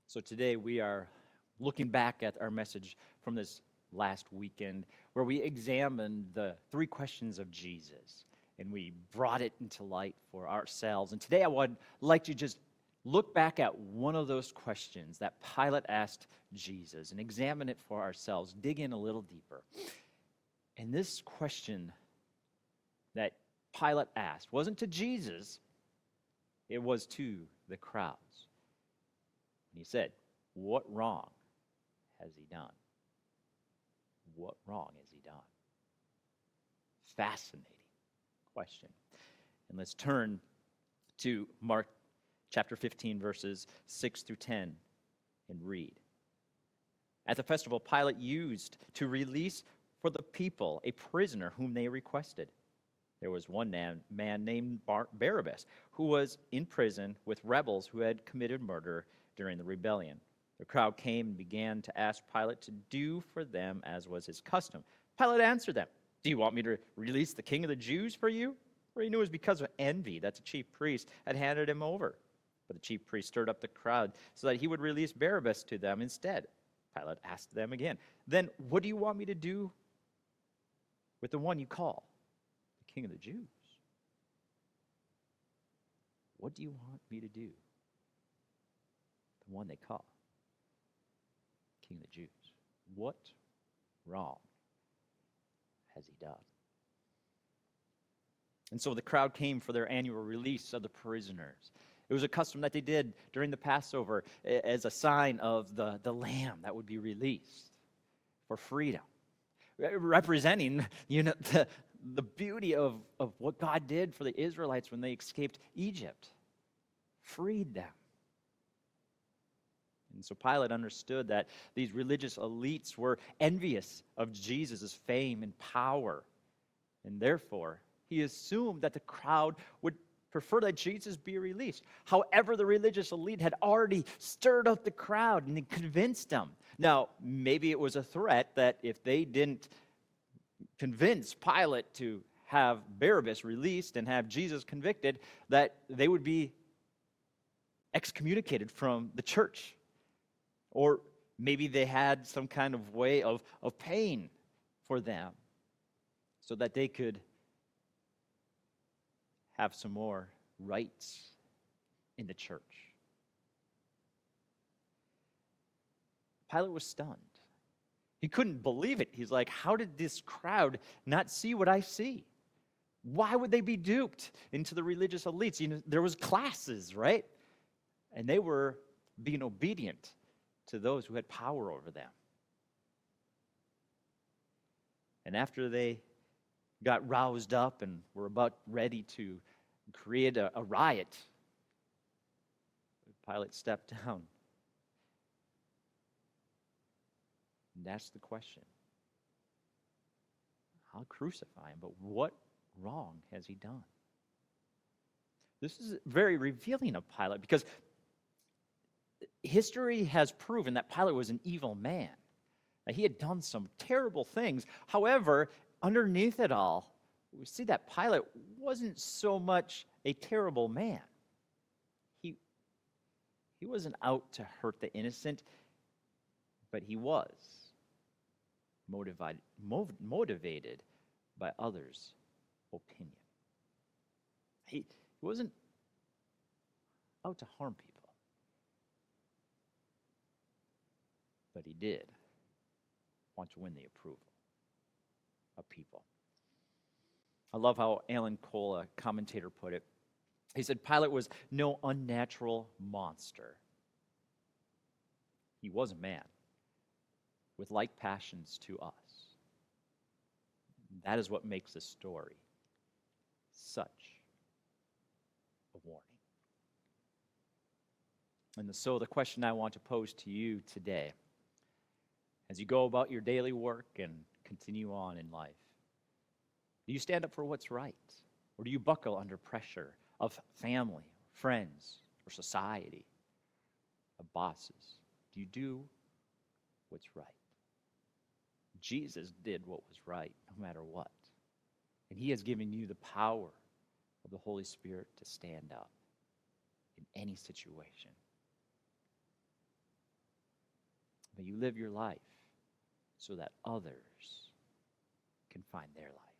So today we are looking back at our message from this last weekend where we examined the three questions of Jesus and we brought it into light for ourselves. And today I would like to just look back at one of those questions that Pilate asked Jesus and examine it for ourselves, dig in a little deeper. And this question that Pilate asked wasn't to Jesus, it was to the crowds. And he said, "What wrong has he done? What wrong has he done?" Fascinating question. And let's turn to Mark chapter 15, verses 6 through 10, and read. At the festival, Pilate used to release for the people a prisoner whom they requested. There was one man named Barabbas who was in prison with rebels who had committed murder during the rebellion. The crowd came and began to ask Pilate to do for them as was his custom. Pilate answered them, "Do you want me to release the king of the Jews for you?" For he knew it was because of envy that the chief priest had handed him over. But the chief priest stirred up the crowd so that he would release Barabbas to them instead. Pilate asked them again, "Then what do you want me to do with the one you call the king of the Jews?" What do you want me to do? The one they call king of the Jews. What wrong has he done? And so the crowd came for their annual release of the prisoners. It was a custom that they did during the Passover as a sign of the lamb that would be released for freedom, representing, the beauty of what God did for the Israelites when they escaped Egypt, freed them. And so Pilate understood that these religious elites were envious of Jesus' fame and power, and therefore he assumed that the crowd would prefer that Jesus be released. However, the religious elite had already stirred up the crowd and convinced them. Now, maybe it was a threat that if they didn't convince Pilate to have Barabbas released and have Jesus convicted, that they would be excommunicated from the church. Or maybe they had some kind of way of paying for them so that they could have some more rights in the church. Pilate was stunned. He couldn't believe it. He's like, how did this crowd not see what I see? Why would they be duped into the religious elites? There was classes, right? And they were being obedient to those who had power over them. And after they got roused up and were about ready to create a riot, Pilate stepped down and asked the question, "I'll crucify him, but what wrong has he done?" This is very revealing of Pilate because history has proven that Pilate was an evil man. That he had done some terrible things. However, underneath it all, we see that Pilate wasn't so much a terrible man. He wasn't out to hurt the innocent, but he was motivated by others' opinion. He wasn't out to harm people. But he did want to win the approval of people. I love how Alan Cole, a commentator, put it. He said, Pilate was no unnatural monster. He was a man with like passions to us. That is what makes this story such a warning. And so the question I want to pose to you today, as you go about your daily work and continue on in life, do you stand up for what's right? Or do you buckle under pressure of family, friends, or society, of bosses? Do you do what's right? Jesus did what was right, no matter what. And he has given you the power of the Holy Spirit to stand up in any situation. May you live your life so that others can find their life.